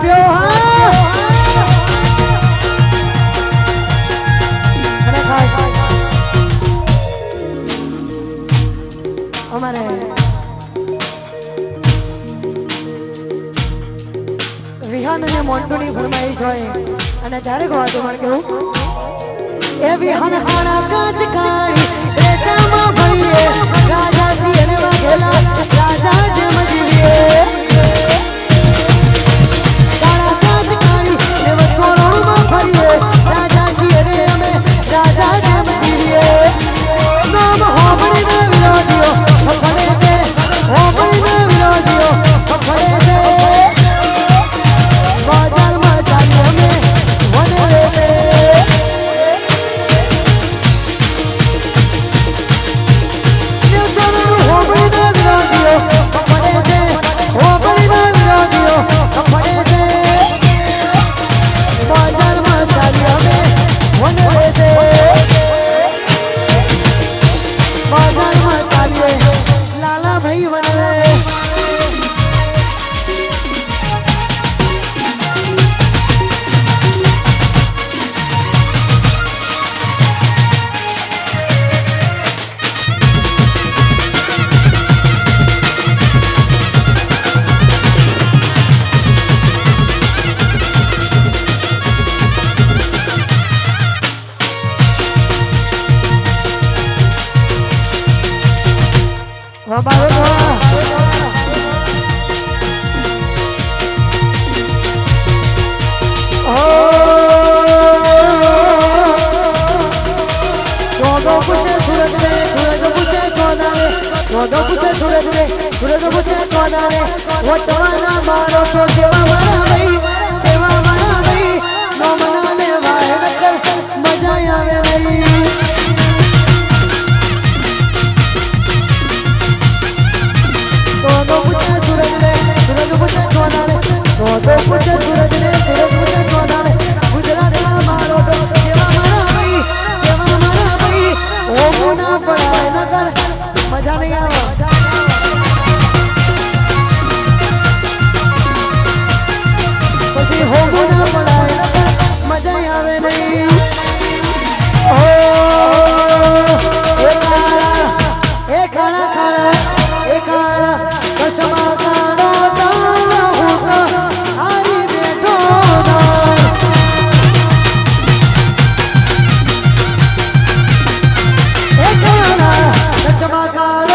રૂપિયો અને ખાસ અમારે વિહાન અને મોન્ટુની ફરમાઈશ હોય અને ત્યારે ગવાતું મને કેવું એ વિહાન ખાણા કાચ કાળી રેતામાં ભરીએ રાજા સિંહ વાઘેલા રાજા જેમ જીવીએ કાળા કાચ કાળી દેવ ચોરણમાં ફરીએ રાજા સિંહ અમે રાજા જેમ જીવીએ નામ હોબળીને વિરોધીઓ ફફડે છે હોબળીને વિરોધીઓ ફફડે છે બાજારમાં ચાલી અમે વનરે છે Baka